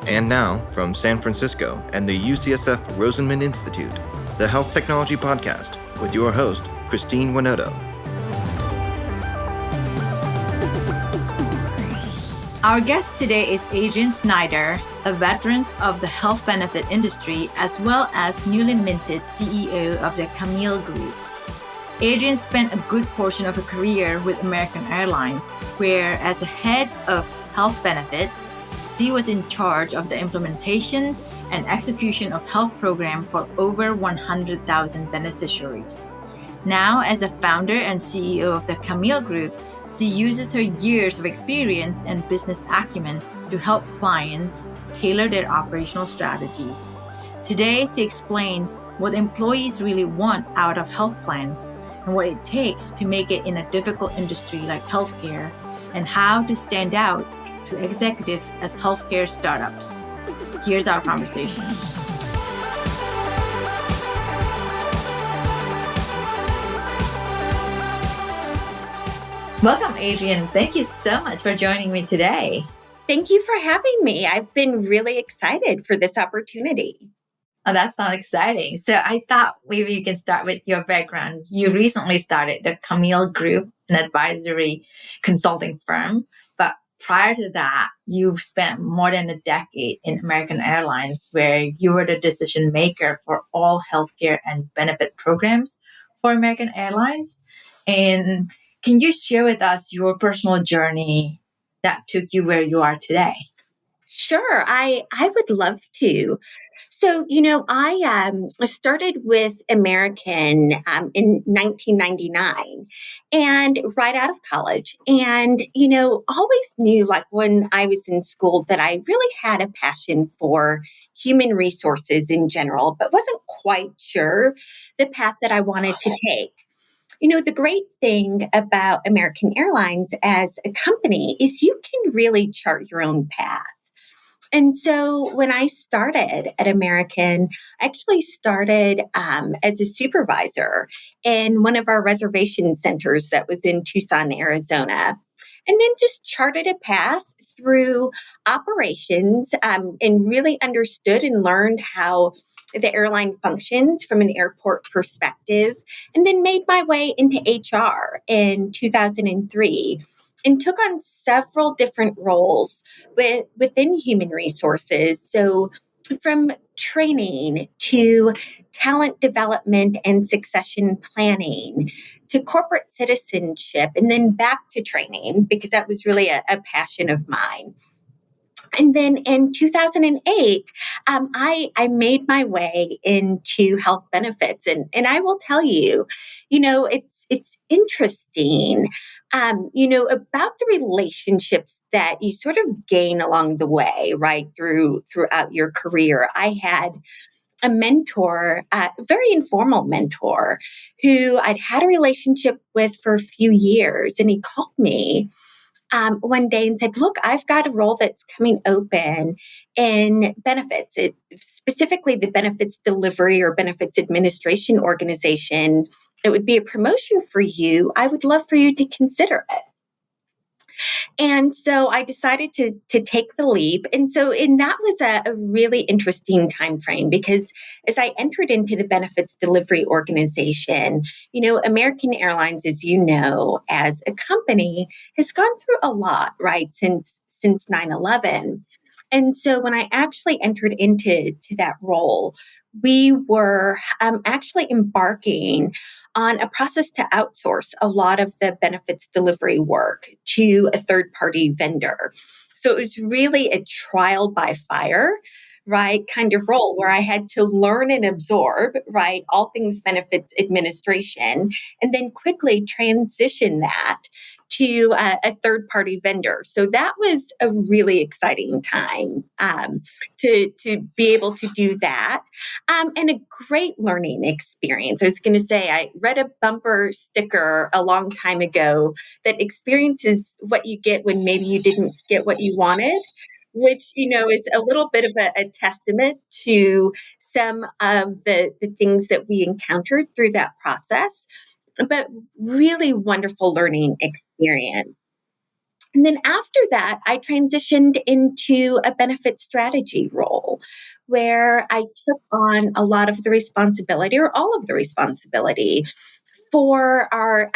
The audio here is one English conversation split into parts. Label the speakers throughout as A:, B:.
A: And now, from San Francisco and the UCSF Rosenman Institute, the Health Technology Podcast with your host, Christine Winoto.
B: Our guest today is Adrienne Schneider, a veteran of the health benefit industry, as well as newly minted CEO of the Camille Group. Adrienne spent a good portion of her career with American Airlines, where as the head of health benefits, she was in charge of the implementation and execution of health programs for over 100,000 beneficiaries. Now, as the founder and CEO of the Camille Group, she uses her years of experience and business acumen to help clients tailor their operational strategies. Today, she explains what employees really want out of health plans and what it takes to make it in a difficult industry like healthcare, and how to stand out to executives as healthcare startups. Here's our conversation. Welcome, Adrienne. Thank you so much for joining me today.
C: Thank you for having me. I've been really excited for this opportunity.
B: Oh, that's not exciting. So I thought maybe you can start with your background. You recently started the Camille Group, an advisory consulting firm. But prior to that, you've spent more than a decade in American Airlines, where you were the decision maker for all healthcare and benefit programs for American Airlines. And can you share with us your personal journey that took you where you are today?
C: Sure, I would love to. So, I started with American in 1999 and right out of college. And, always knew, like when I was in school, that I really had a passion for human resources in general, but wasn't quite sure the path that I wanted to take. The great thing about American Airlines as a company is you can really chart your own path. And so when I started at American, I actually started as a supervisor in one of our reservation centers that was in Tucson, Arizona, and then just charted a path through operations and really understood and learned how the airline functions from an airport perspective, and then made my way into HR in 2003 and took on several different roles within human resources. So from training to talent development and succession planning to corporate citizenship, and then back to training, because that was really a passion of mine. And then in 2008, I made my way into health benefits. And I will tell you, it's interesting, about the relationships that you sort of gain along the way, right, throughout your career. I had a mentor, a very informal mentor, who I'd had a relationship with for a few years. And he called me one day and said, "Look, I've got a role that's coming open in benefits, specifically the benefits delivery or benefits administration organization. It would be a promotion for you. I would love for you to consider it." And so I decided to take the leap. And that was a really interesting time frame, because as I entered into the benefits delivery organization, American Airlines, as you know, as a company, has gone through a lot, right, since 9/11. And so when I actually entered into that role, we were actually embarking on a process to outsource a lot of the benefits delivery work to a third-party vendor. So it was really a trial by fire, right, kind of role where I had to learn and absorb, right, all things benefits administration, and then quickly transition that to a third-party vendor. So that was a really exciting time to be able to do that, and a great learning experience. I was going to say, I read a bumper sticker a long time ago that experience is what you get when maybe you didn't get what you wanted, which, is a little bit of a testament to some of the things that we encountered through that process, but really wonderful learning experience. And then after that, I transitioned into a benefit strategy role where I took on a lot of the responsibility or all of the responsibility for our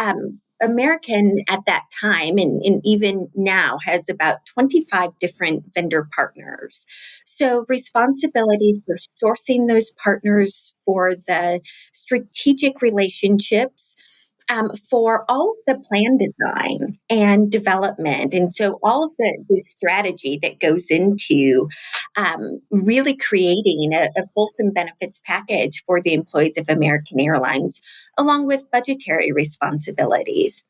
C: American at that time, and even now has about 25 different vendor partners. So responsibility for sourcing those partners, for the strategic relationships, for all of the plan design and development. And so all of the strategy that goes into really creating a fulsome benefits package for the employees of American Airlines, along with budgetary responsibilities.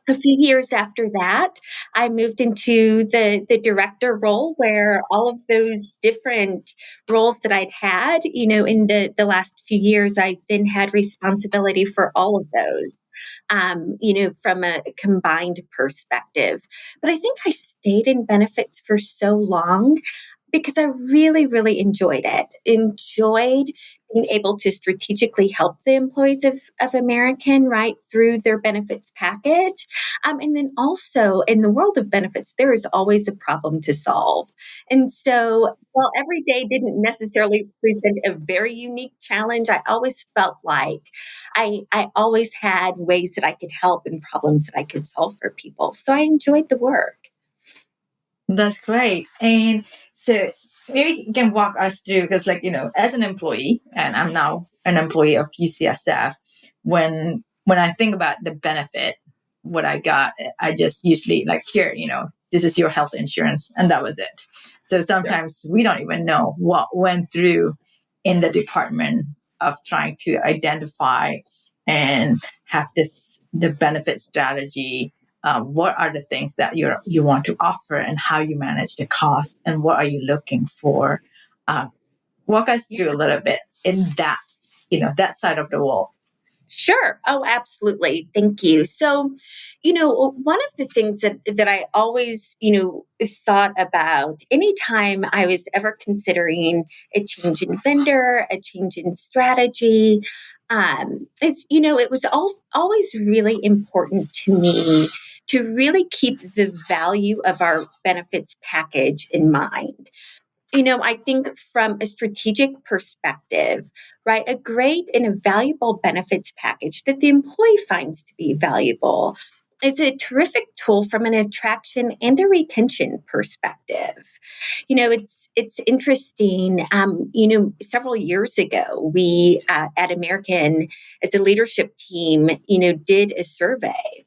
C: A few years after that, I moved into the director role where all of those different roles that I'd had, in the last few years, I then had responsibility for all of those. From a combined perspective. But I think I stayed in benefits for so long because I really, really enjoyed it. Enjoyed being able to strategically help the employees of American right through their benefits package. And then also in the world of benefits, there is always a problem to solve. And so while every day didn't necessarily present a very unique challenge, I always felt like I always had ways that I could help and problems that I could solve for people. So I enjoyed the work.
B: That's great. And so maybe you can walk us through, because as an employee, and I'm now an employee of UCSF, when I think about the benefit, what I got, I just usually here, this is your health insurance, and that was it. So sometimes we don't even know what went through in the department of trying to identify and have the benefit strategy. What are the things that you want to offer, and how you manage the cost, and what are you looking for? Walk us through a little bit in that, that side of the wall.
C: Sure. Oh, absolutely. Thank you. So, one of the things that I always, thought about anytime I was ever considering a change in vendor, a change in strategy, it was always really important to me to really keep the value of our benefits package in mind. I think from a strategic perspective, right, a great and a valuable benefits package that the employee finds to be valuable is a terrific tool from an attraction and a retention perspective. It's interesting. Several years ago, we at American, as a leadership team, did a survey,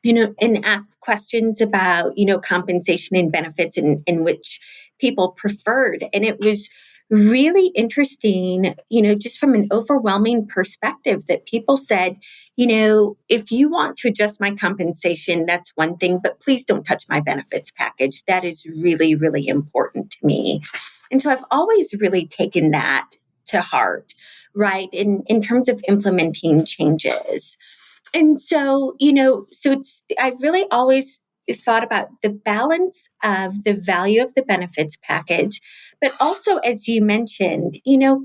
C: and asked questions about, compensation and benefits in which people preferred. And it was really interesting, just from an overwhelming perspective that people said, if you want to adjust my compensation, that's one thing, but please don't touch my benefits package. That is really, really important to me. And so I've always really taken that to heart, right, in terms of implementing changes. And so, I really always thought about the balance of the value of the benefits package, but also, as you mentioned,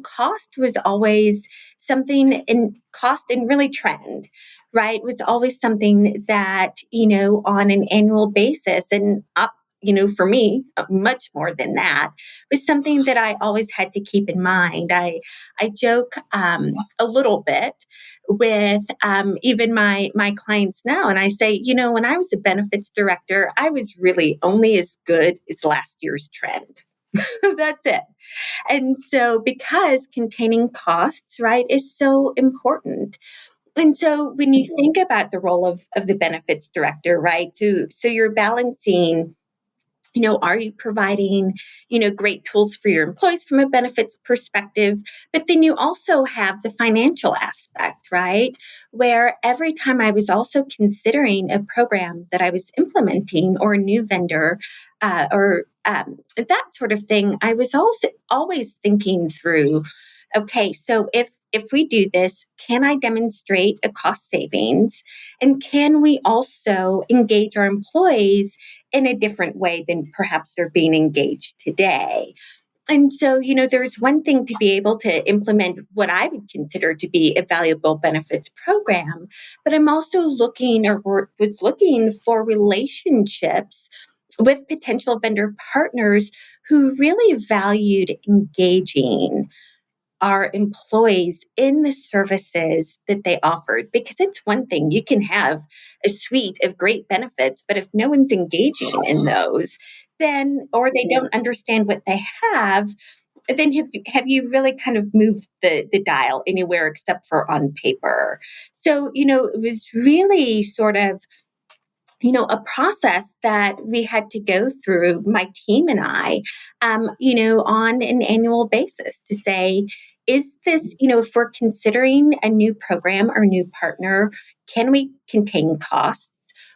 C: cost was always something, in cost and really trend, right, was always something that, on an annual basis and up, for me, much more than that, was something that I always had to keep in mind. I joke a little bit with even my clients now. And I say, when I was a benefits director, I was really only as good as last year's trend. That's it. And so because containing costs, right, is so important. And so when you think about the role of the benefits director, right, so you're balancing, are you providing, great tools for your employees from a benefits perspective? But then you also have the financial aspect, right? Where every time I was also considering a program that I was implementing or a new vendor or that sort of thing, I was also always thinking through, okay, so if we do this, can I demonstrate a cost savings? And can we also engage our employees in a different way than perhaps they're being engaged today? And so, there's one thing to be able to implement what I would consider to be a valuable benefits program, but I'm also looking or was looking for relationships with potential vendor partners who really valued engaging our employees in the services that they offered. Because it's one thing, you can have a suite of great benefits, but if no one's engaging in those, then, or they don't understand what they have, then have you really kind of moved the dial anywhere except for on paper? So, it was really sort of a process that we had to go through, my team and I, on an annual basis to say, is this, if we're considering a new program or new partner, can we contain costs?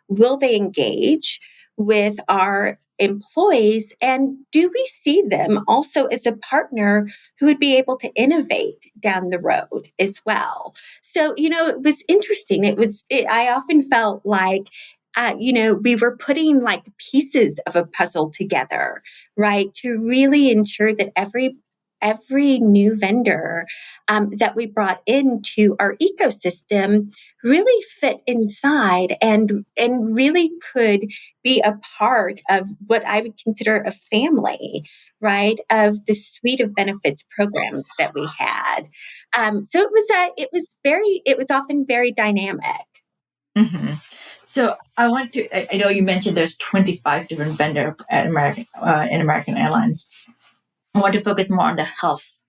C: Will they engage with our employees? And do we see them also as a partner who would be able to innovate down the road as well? So, it was interesting. I often felt like we were putting like pieces of a puzzle together, right, to really ensure that every new vendor that we brought into our ecosystem really fit inside and really could be a part of what I would consider a family, right, of the suite of benefits programs that we had. So it was often very dynamic.
B: Mm-hmm. So I know you mentioned there's 25 different vendors at in American Airlines. I want to focus more on the health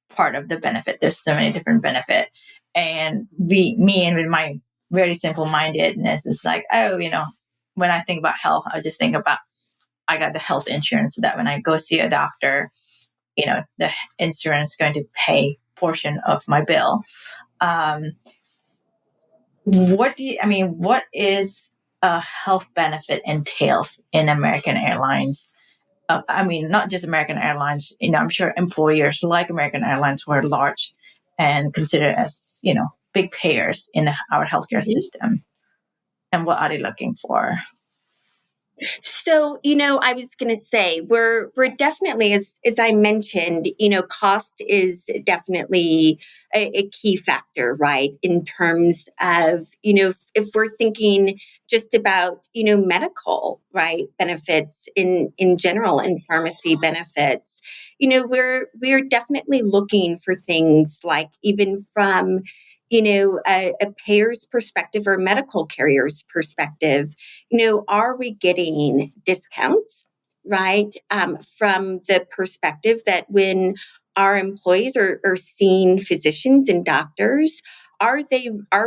B: part of the benefit. There's so many different benefits. And me and with my very simple mindedness, it's like, when I think about health, I just think about, I got the health insurance so that when I go see a doctor, the insurance is going to pay portion of my bill. What is a health benefit entails in American Airlines? Not just American Airlines, I'm sure employers like American Airlines who are large and considered as, big payers in our healthcare system. And what are they looking for?
C: So, I was going to say we're definitely, as I mentioned, cost is definitely a key factor, right? In terms of, if we're thinking just about, medical, right, benefits in general and pharmacy benefits, we're definitely looking for things like even from a payer's perspective or medical carrier's perspective, are we getting discounts, right? From the perspective that when our employees are seeing physicians and doctors, are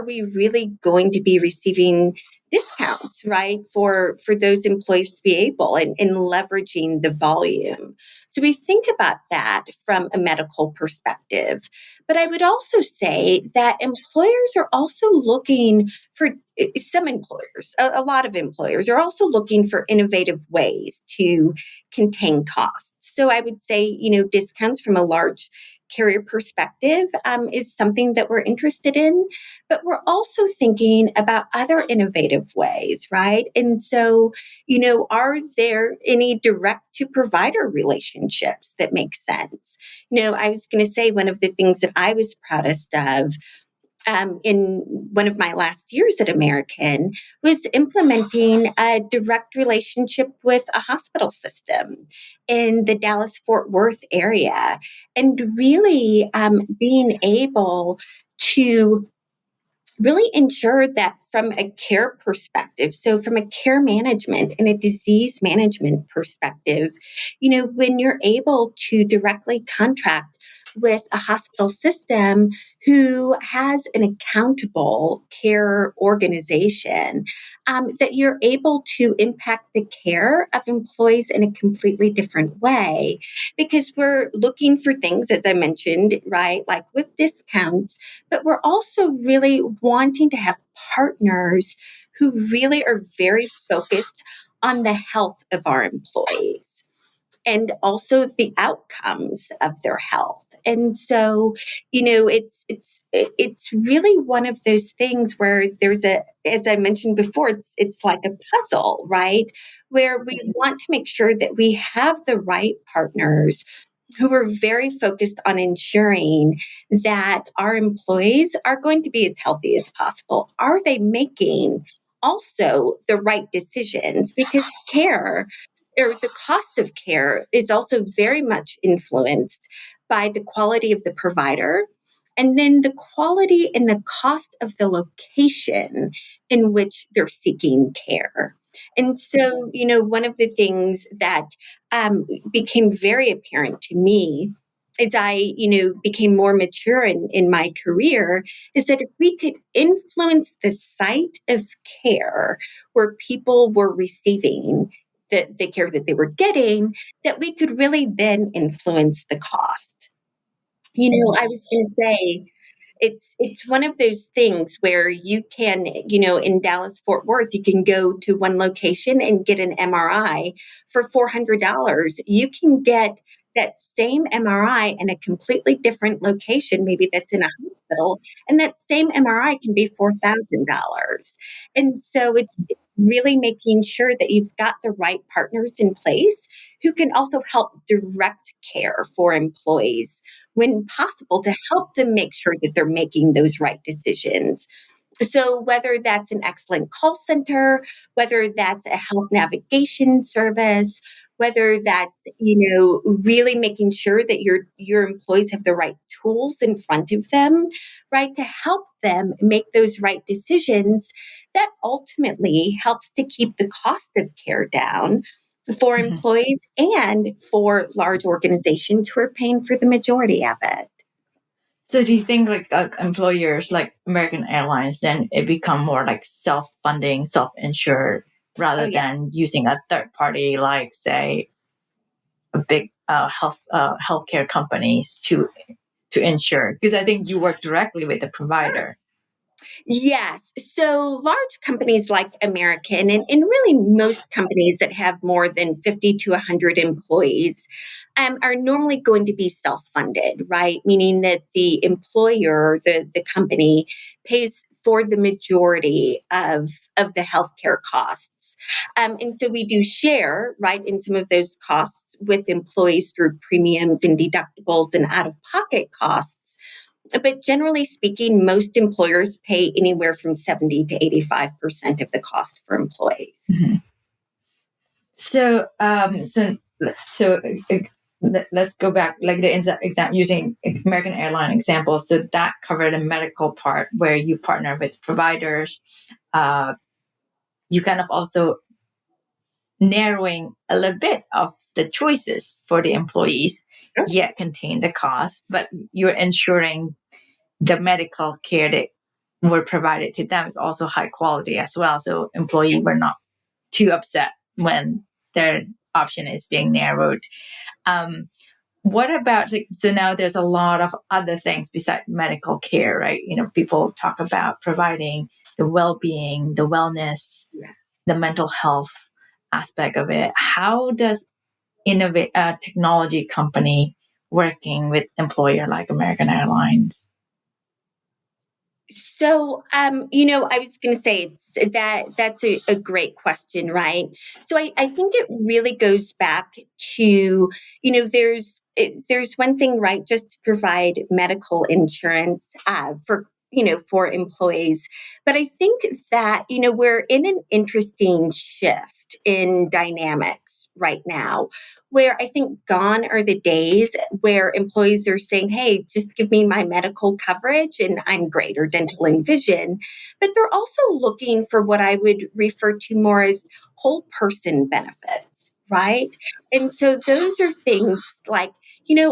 C: we really going to be receiving discounts, right, for those employees to be able and leveraging the volume? So we think about that from a medical perspective. But I would also say that employers are also looking for some employers, a lot of employers are also looking for innovative ways to contain costs. So I would say, discounts from a large carrier perspective is something that we're interested in, but we're also thinking about other innovative ways, right? And so, are there any direct to provider relationships that make sense? I was going to say one of the things that I was proudest of in one of my last years at American was implementing a direct relationship with a hospital system in the Dallas Fort Worth area and really being able to really ensure that from a care perspective, so from a care management and a disease management perspective, when you're able to directly contract with a hospital system who has an accountable care organization, that you're able to impact the care of employees in a completely different way. Because we're looking for things, as I mentioned, right, like with discounts, but we're also really wanting to have partners who really are very focused on the health of our employees and also the outcomes of their health. And so, it's really one of those things where as I mentioned before, it's like a puzzle, right? Where we want to make sure that we have the right partners who are very focused on ensuring that our employees are going to be as healthy as possible. Are they making also the right decisions? Because care or the cost of care is also very much influenced by the quality of the provider and then the quality and the cost of the location in which they're seeking care. And so, one of the things that became very apparent to me as I, became more mature in my career is that if we could influence the site of care where people were receiving the care that they were getting, that we could really then influence the cost. I was going to say, it's one of those things where you can, in Dallas Fort Worth, you can go to one location and get an MRI for $400. You can get that same MRI in a completely different location, maybe that's in a hospital, and that same MRI can be $4,000. And so it's really making sure that you've got the right partners in place who can also help direct care for employees when possible to help them make sure that they're making those right decisions. So whether that's an excellent call center, whether that's a health navigation service, whether that's, really making sure that your employees have the right tools in front of them, right, to help them make those right decisions, that ultimately helps to keep the cost of care down for employees and for large organizations who are paying for the majority of it.
B: So do you think like employers like American Airlines, then it become more like self-funding, self-insured rather than using a third party, like say a big healthcare companies to insure? Because I think you work directly with the provider.
C: Yes. So large companies like American and really most companies that have more than 50 to 100 employees are normally going to be self-funded, right? Meaning that the employer, the company, pays for the majority of the healthcare costs. And so we do share, right, in some of those costs with employees through premiums and deductibles and out-of-pocket costs. But generally speaking, most employers pay anywhere from 70 to 85% of the cost for employees.
B: Mm-hmm. So, let's go back, like the example using American Airline example. So that covered the medical part where you partner with providers. You kind of also narrowing a little bit of the choices for the employees, yet contain the cost, but you're ensuring the medical care that were provided to them is also high quality as well. So employees were not too upset when their option is being narrowed. What about, so now there's a lot of other things besides medical care, right? People talk about providing the well-being, the wellness, the mental health aspect of it. How does a technology company working with employer like American Airlines?
C: So, I was going to say that's a great question, right? So I think it really goes back to, there's one thing, right, just to provide medical insurance for employees. But I think that, we're in an interesting shift in dynamics right now, where I think gone are the days where employees are saying, hey, just give me my medical coverage and I'm great, or dental and vision. But they're also looking for what I would refer to more as whole person benefits, right? And so those are things like,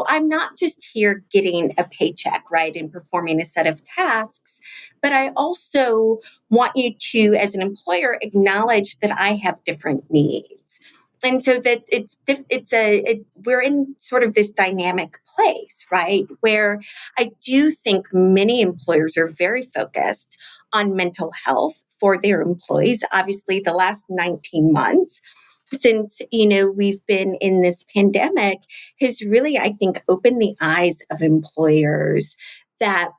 C: I'm not just here getting a paycheck, right, and performing a set of tasks, but I also want you to, as an employer, acknowledge that I have different needs. And so that we're in sort of this dynamic place, right, where I do think many employers are very focused on mental health for their employees. Obviously, the last 19 months since, we've been in this pandemic has really, I think, opened the eyes of employers that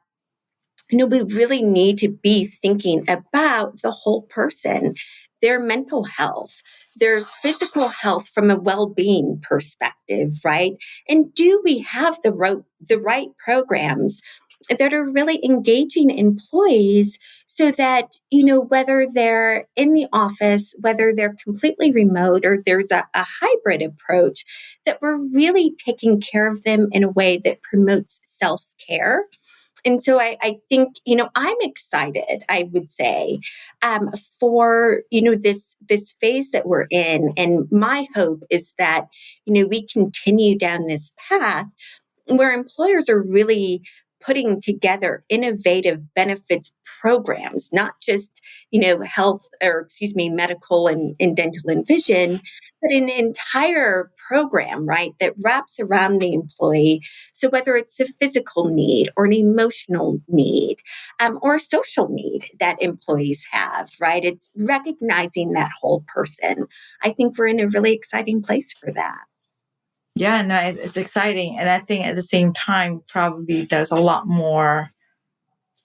C: we really need to be thinking about the whole person, their mental health, their physical health from a well-being perspective, right? And do we have the right programs that are really engaging employees so that, whether they're in the office, whether they're completely remote or there's a hybrid approach, that we're really taking care of them in a way that promotes self-care. And so I think, I'm excited, I would say, for, this phase that we're in. And my hope is that, we continue down this path where employers are really putting together innovative benefits programs, not just, health or, medical and dental and vision, but an entire program, right, that wraps around the employee. So whether it's a physical need or an emotional need, or a social need that employees have, right, it's recognizing that whole person. I think we're in a really exciting place for that.
B: Yeah, no, it's exciting. And I think at the same time, probably there's a lot more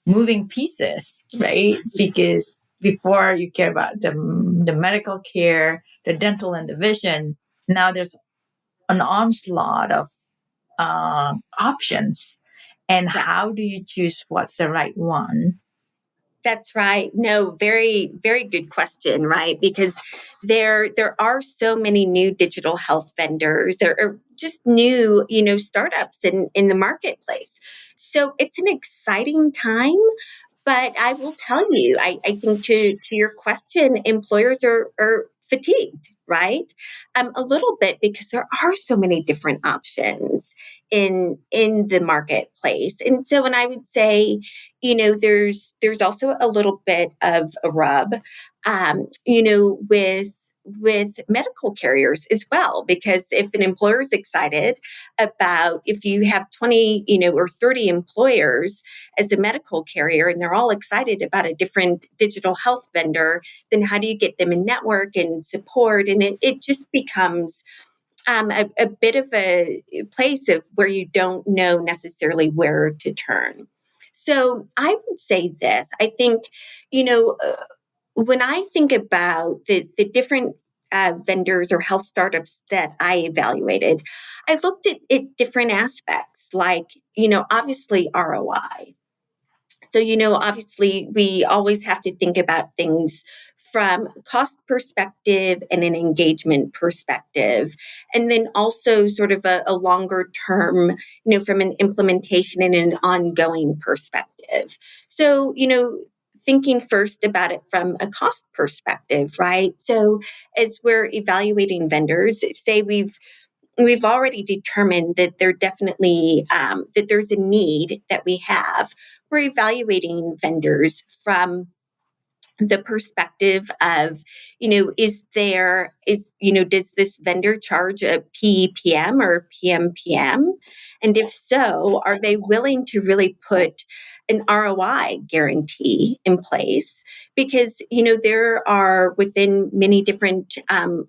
B: moving pieces, right? Because before you care about the medical care, the dental and the vision, now there's an onslaught of options. And
C: Yeah.
B: how do you choose what's the right one?
C: That's right. No, very, very good question, right? Because there are so many new digital health vendors. There are just new, startups in the marketplace. So it's an exciting time. But I will tell you, I think to your question, employers are fatigued, right? A little bit because there are so many different options in the marketplace. And so, and I would say, there's also a little bit of a rub, with medical carriers as well, because if an employer is excited about, if you have 20, or 30 employers as a medical carrier and they're all excited about a different digital health vendor, then how do you get them in network and support? And it just becomes a bit of a place of where you don't know necessarily where to turn. So I would say this. I think, when I think about the different vendors or health startups that I evaluated, I looked at different aspects, like, obviously ROI. So, obviously, we always have to think about things from a cost perspective and an engagement perspective, and then also sort of a longer term, from an implementation and an ongoing perspective. So, thinking first about it from a cost perspective, right? So, as we're evaluating vendors, say we've already determined that there definitely that there's a need that we have. We're evaluating vendors from the perspective of, does this vendor charge a PEPM or PMPM? And if so, are they willing to really put an ROI guarantee in place? Because, there are within many different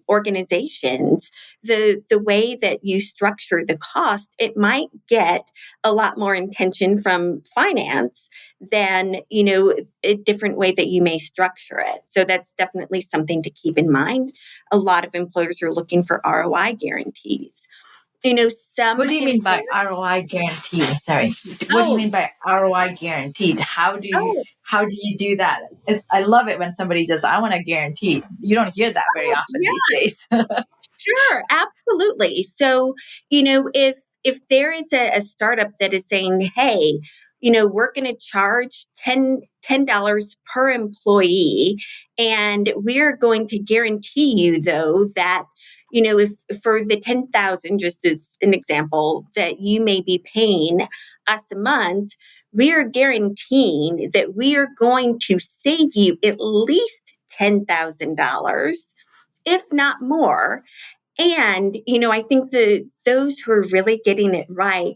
C: organizations, the way that you structure the cost, it might get a lot more attention from finance than, a different way that you may structure it. So that's definitely something to keep in mind. A lot of employers are looking for ROI guarantees. Some
B: What do you mean by
C: employers.
B: ROI guaranteed? Sorry. What do you
C: Oh,
B: mean by ROI guaranteed?
C: oh,
B: How do you do that? I love it when somebody says, I want a guarantee. You don't hear that very often these
C: yeah.
B: days.
C: Sure, absolutely. So, if there is a startup that is saying, "Hey, we're going to charge $10 per employee, and we are going to guarantee you, though, that." If for the 10,000, just as an example, that you may be paying us a month, we are guaranteeing that we are going to save you at least $10,000, if not more. And, I think those who are really getting it right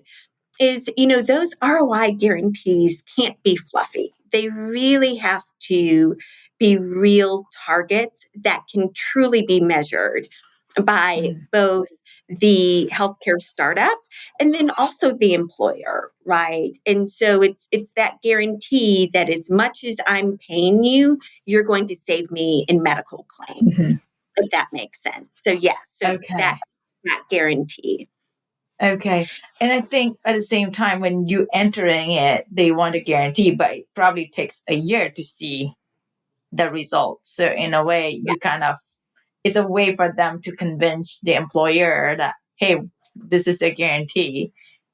C: is, those ROI guarantees can't be fluffy. They really have to be real targets that can truly be measured by
B: Mm.
C: both the healthcare startup and then also the employer, right? And so it's that guarantee that as much as I'm paying you, you're going to save me in medical claims, if that makes sense. So yes, so
B: Okay.
C: that guarantee.
B: Okay. And I think at the same time, when you entering it, they want a guarantee, but it probably takes a year to see the results. So in a way,
C: Yeah,
B: you kind of, it's a way for them to convince the employer that, hey, this is the guarantee.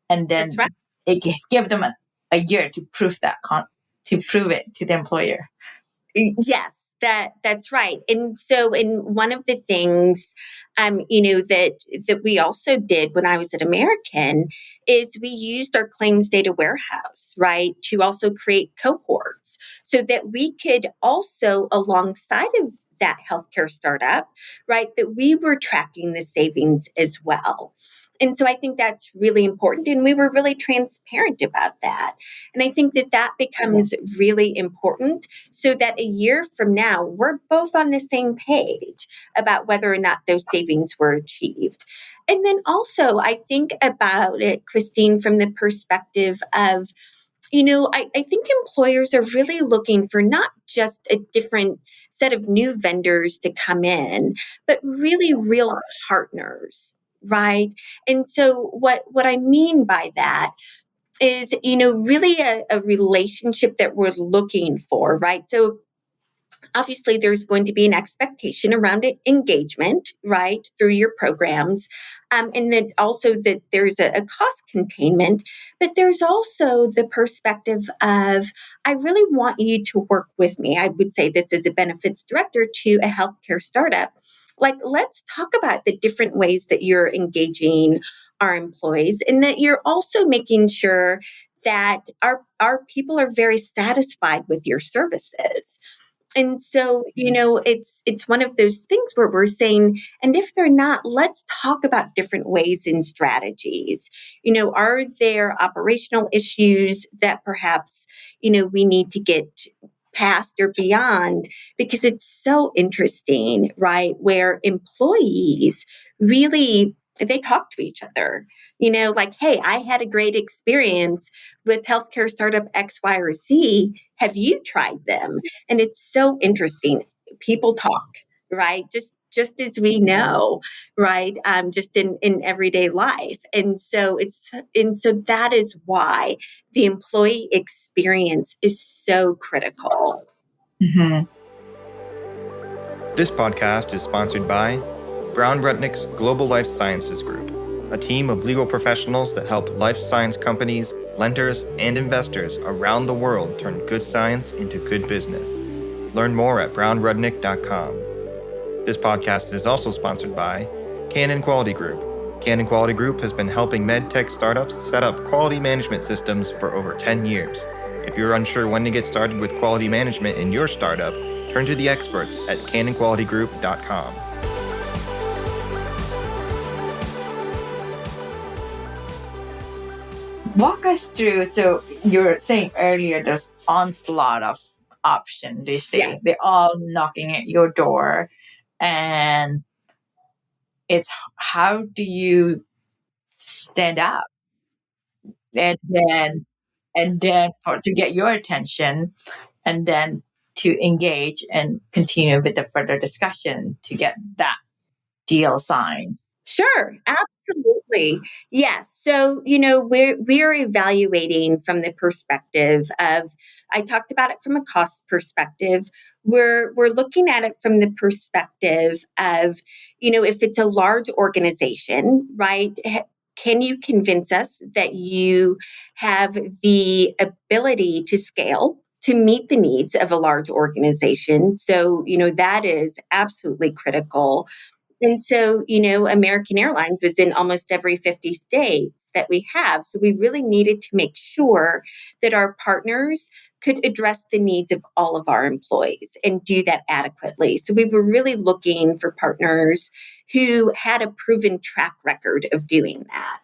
B: And
C: that's
B: then
C: right.
B: give them a year to prove to prove it to the employer.
C: Yes, that's right. And so, and one of the things, that we also did when I was at American is we used our claims data warehouse, right, to also create cohorts so that we could also, alongside of that healthcare startup, right, that we were tracking the savings as well. And so I think that's really important. And we were really transparent about that. And I think that becomes really important so that a year from now, we're both on the same page about whether or not those savings were achieved. And then also, I think about it, Christine, from the perspective of, I think employers are really looking for not just a different set of new vendors to come in, but really real partners, right? And so what I mean by that is, really a relationship that we're looking for, right? So obviously there's going to be an expectation around engagement, right, through your programs. And then also that there's a cost containment, but there's also the perspective of, I really want you to work with me. I would say this as a benefits director to a healthcare startup. Like, let's talk about the different ways that you're engaging our employees and that you're also making sure that our people are very satisfied with your services. And so, it's one of those things where we're saying, and if they're not, let's talk about different ways and strategies. Are there operational issues that perhaps, we need to get past or beyond? Because it's so interesting, right? Where employees really they talk to each other, like, hey, I had a great experience with healthcare startup X, Y, or Z. Have you tried them? And it's so interesting. People talk, right? Just as we know, right? Just in everyday life. And so that is why the employee experience is so critical.
B: Mm-hmm.
A: This podcast is sponsored by Brown Rudnick's Global Life Sciences Group, a team of legal professionals that help life science companies, lenders, and investors around the world turn good science into good business. Learn more at brownrudnick.com. This podcast is also sponsored by Canon Quality Group. Canon Quality Group has been helping medtech startups set up quality management systems for over 10 years. If you're unsure when to get started with quality management in your startup, turn to the experts at canonqualitygroup.com.
B: Walk us through. So you're saying earlier there's onslaught of options these days.
C: Yes.
B: They're all knocking at your door. And it's how do you stand up and then to get your attention and then to engage and continue with the further discussion to get that deal signed.
C: Sure, absolutely. Yes. So, we're evaluating from the perspective of, I talked about it from a cost perspective. We're looking at it from the perspective of, if it's a large organization, right? Can you convince us that you have the ability to scale to meet the needs of a large organization? So, that is absolutely critical. And so, American Airlines was in almost every 50 states that we have. So we really needed to make sure that our partners could address the needs of all of our employees and do that adequately. So we were really looking for partners who had a proven track record of doing that.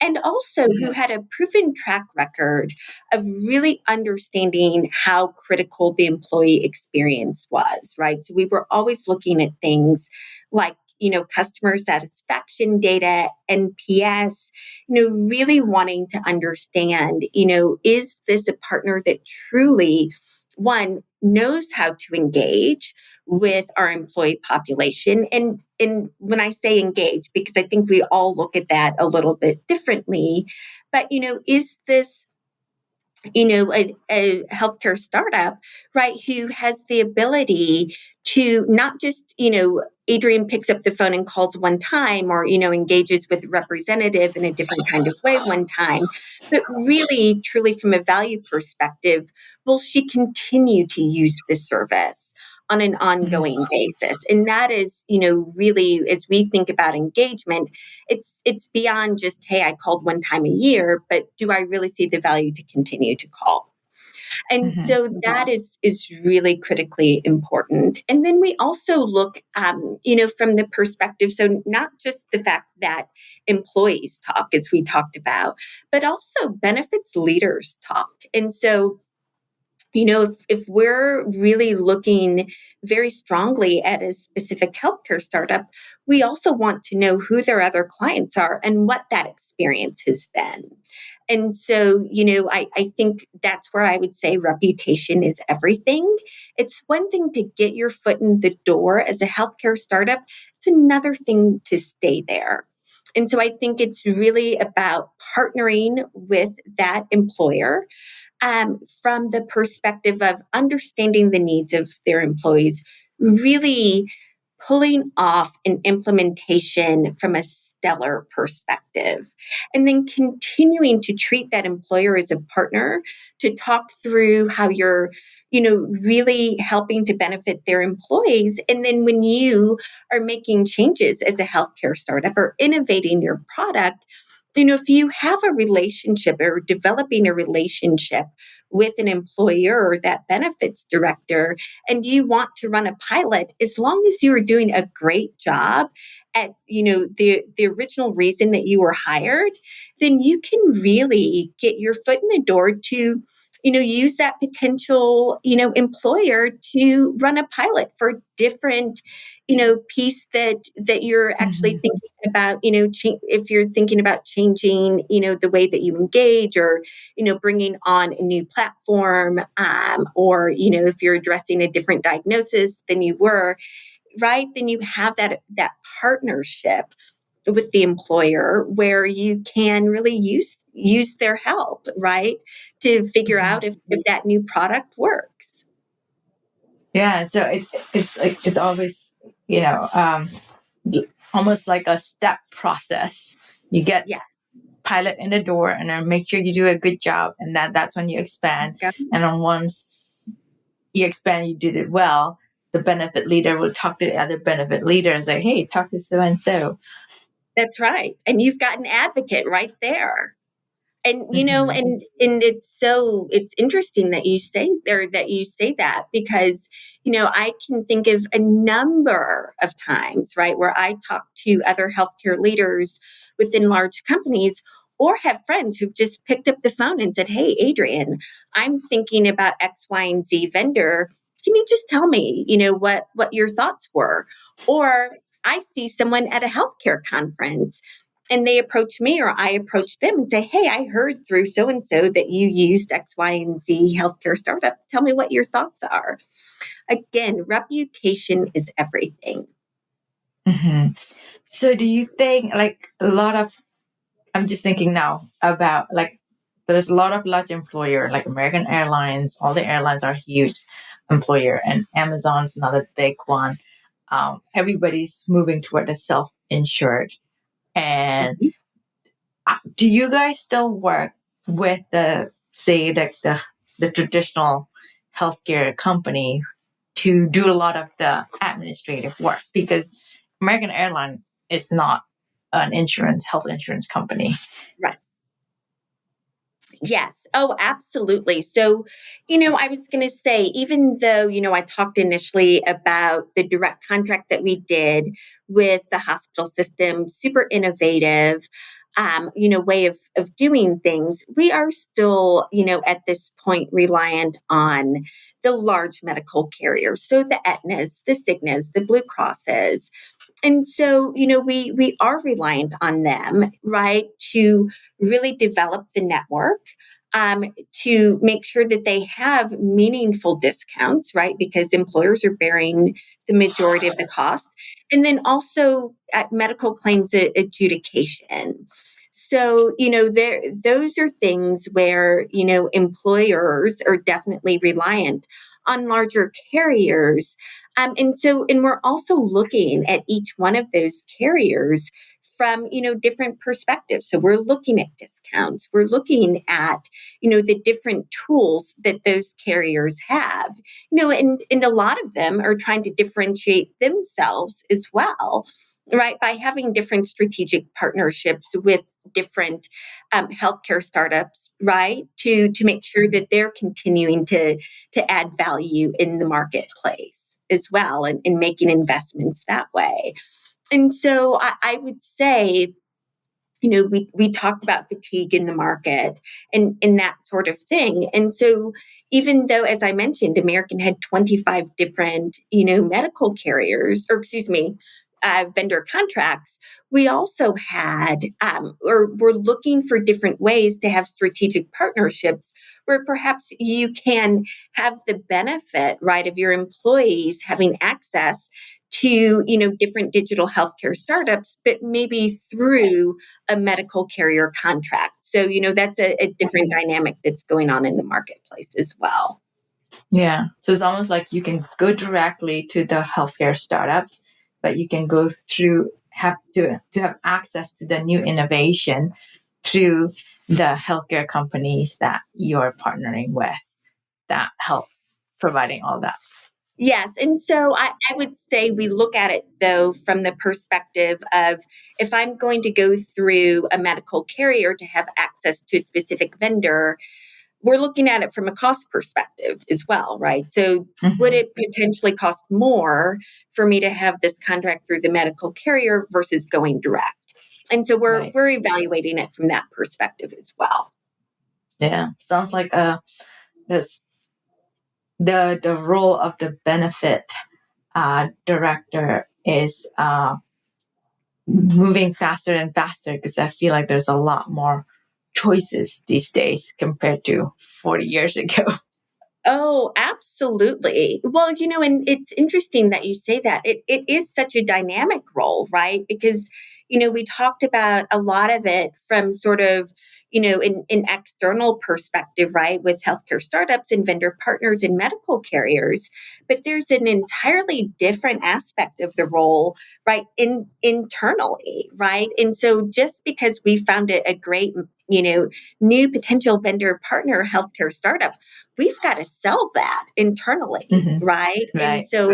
C: And also who had a proven track record of really understanding how critical the employee experience was, right? So we were always looking at things like, customer satisfaction data, NPS, really wanting to understand, is this a partner that truly, one, knows how to engage with our employee population. And when I say engage, because I think we all look at that a little bit differently, but, is this a healthcare startup, right, who has the ability to not just, Adrienne picks up the phone and calls one time or, engages with a representative in a different kind of way one time, but really, truly from a value perspective, will she continue to use this service on an ongoing basis? And that is, really, as we think about engagement, it's beyond just, hey, I called one time a year, but do I really see the value to continue to call? And so that is really critically important. And then we also look, from the perspective, so not just the fact that employees talk, as we talked about, but also benefits leaders talk. And so if we're really looking very strongly at a specific healthcare startup, we also want to know who their other clients are and what that experience has been. And so, I think that's where I would say reputation is everything. It's one thing to get your foot in the door as a healthcare startup. It's another thing to stay there. And so I think it's really about partnering with that employer from the perspective of understanding the needs of their employees, really pulling off an implementation from a stellar perspective, and then continuing to treat that employer as a partner to talk through how you're really helping to benefit their employees. And then when you are making changes as a healthcare startup or innovating your product, if you have a relationship or developing a relationship with an employer or that benefits director, and you want to run a pilot, as long as you are doing a great job at, the original reason that you were hired, then you can really get your foot in the door to, use that potential, employer to run a pilot for different, piece that you're actually thinking about, if you're thinking about changing, the way that you engage or, bringing on a new platform, or, if you're addressing a different diagnosis than you were, right, then you have that partnership with the employer where you can really use their help, right, to figure out if that new product works.
B: Yeah, so it's always almost like a step process. You get pilot in the door, and then make sure you do a good job, and that's when you expand.
C: Yeah.
B: And then once you expand, you did it well. The benefit leader will talk to the other benefit leader and say, "Hey, talk to so and so."
C: That's right, and you've got an advocate right there. And it's interesting that you say that, because I can think of a number of times, right, where I talk to other healthcare leaders within large companies or have friends who've just picked up the phone and said, "Hey, Adrienne, I'm thinking about X, Y, and Z vendor. Can you just tell me, what your thoughts were?" Or I see someone at a healthcare conference and they approach me or I approach them and say, "Hey, I heard through so and so that you used X, Y, and Z healthcare startup. Tell me what your thoughts are." Again, reputation is everything.
B: So do you think, like, I'm just thinking now about, like, there's a lot of large employer like American Airlines. All the airlines are huge employer, and Amazon's another big one. Everybody's moving toward the self-insured. And do you guys still work with the traditional healthcare company to do a lot of the administrative work? Because American Airlines is not an health insurance company.
C: Right. Yes. Oh, absolutely. So, I was going to say, even though, I talked initially about the direct contract that we did with the hospital system, super innovative, way of doing things, we are still, at this point reliant on the large medical carriers. So the Aetnas, the Cignas, the Blue Crosses, And so, we are reliant on them, right, to really develop the network, to make sure that they have meaningful discounts, right, because employers are bearing the majority of the cost. And then also at medical claims adjudication. So, those are things where, employers are definitely reliant on larger carriers, and we're also looking at each one of those carriers from, different perspectives. So we're looking at discounts. We're looking at, the different tools that those carriers have, and a lot of them are trying to differentiate themselves as well, right? By having different strategic partnerships with different healthcare startups, right? To make sure that they're continuing to add value in the marketplace as well, and making investments that way. And so I would say, we talked about fatigue in the market and that sort of thing. And so even though, as I mentioned, American had 25 different, medical carriers, or excuse me, vendor contracts, we also had, or we're looking for different ways to have strategic partnerships where perhaps you can have the benefit, right, of your employees having access to, different digital healthcare startups, but maybe through a medical carrier contract. So, that's a different dynamic that's going on in the marketplace as well.
B: Yeah. So it's almost like you can go directly to the healthcare startups, but you can go through, have to have access to the new innovation through the healthcare companies that you're partnering with that help providing all that.
C: Yes. And so I would say we look at it, though, from the perspective of, if I'm going to go through a medical carrier to have access to a specific vendor, we're looking at it from a cost perspective as well, right? So would it potentially cost more for me to have this contract through the medical carrier versus going direct? And so we're evaluating it from that perspective as well.
B: Yeah. Sounds like this the role of the benefit director is moving faster and faster, because I feel like there's a lot more choices these days compared to 40 years ago.
C: Oh, absolutely. Well, and it's interesting that you say that. It is such a dynamic role, right? Because, we talked about a lot of it from sort of, an external perspective, right? With healthcare startups and vendor partners and medical carriers. But there's an entirely different aspect of the role, right? Internally, right? And so just because we found it a great, new potential vendor partner healthcare startup, we've got to sell that internally, right? And so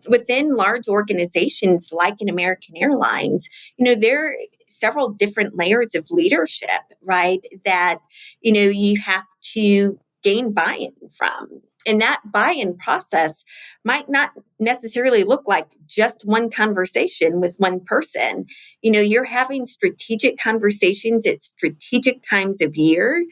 C: within large organizations like an American Airlines, there are several different layers of leadership, right? That, you have to gain buy-in from. And that buy-in process might not necessarily look like just one conversation with one person. You're having strategic conversations at strategic times of year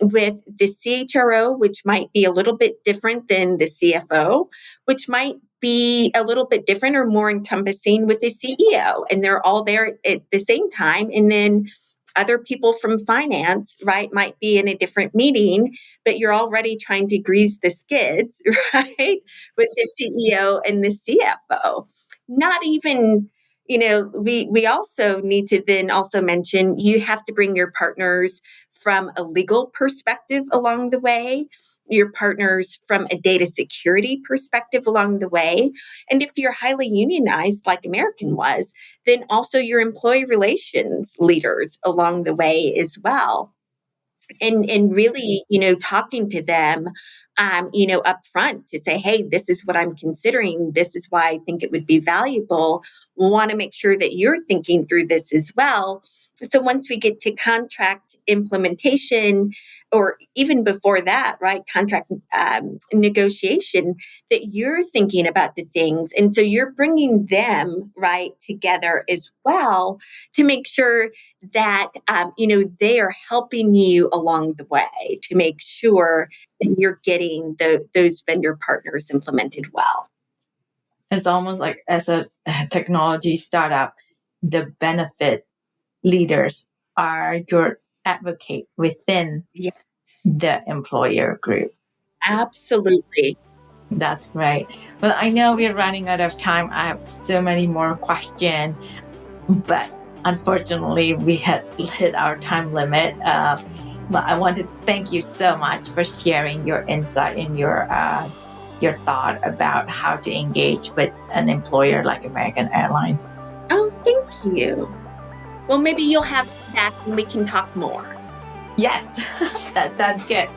C: with the CHRO, which might be a little bit different than the CFO, which might be a little bit different or more encompassing with the CEO. And they're all there at the same time. And then other people from finance, right, might be in a different meeting, but you're already trying to grease the skids, right, with the CEO and the CFO. Not even, we also need to then also mention you have to bring your partners from a legal perspective along the way, your partners from a data security perspective along the way. And if you're highly unionized, like American was, then also your employee relations leaders along the way as well. And really, talking to them, up front to say, hey, this is what I'm considering. This is why I think it would be valuable. We want to make sure that you're thinking through this as well. So once we get to contract implementation, or even before that, right, contract negotiation, that you're thinking about the things. And so you're bringing them, right, together as well to make sure that, they are helping you along the way to make sure that you're getting those vendor partners implemented well.
B: It's almost like as a technology startup, the benefit leaders are your advocate within
C: Yes,
B: the employer group.
C: absolutely.
B: That's great. Well, I know we're running out of time. I have so many more questions, but unfortunately, we had hit our time limit. But I want to thank you so much for sharing your insight and your thought about how to engage with an employer like American Airlines.
C: Oh, thank you. Well, maybe you'll have me back and we can talk more.
B: Yes, that sounds good.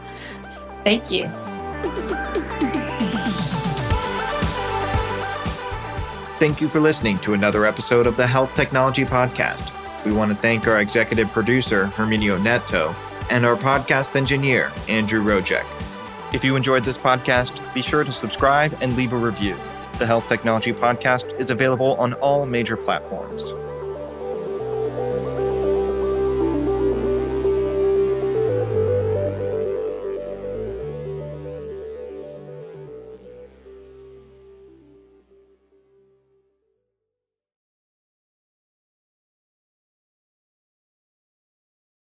B: Thank you.
A: Thank you for listening to another episode of the Health Technology Podcast. We want to thank our executive producer, Herminio Neto, and our podcast engineer, Andrew Rojek. If you enjoyed this podcast, be sure to subscribe and leave a review. The Health Technology Podcast is available on all major platforms.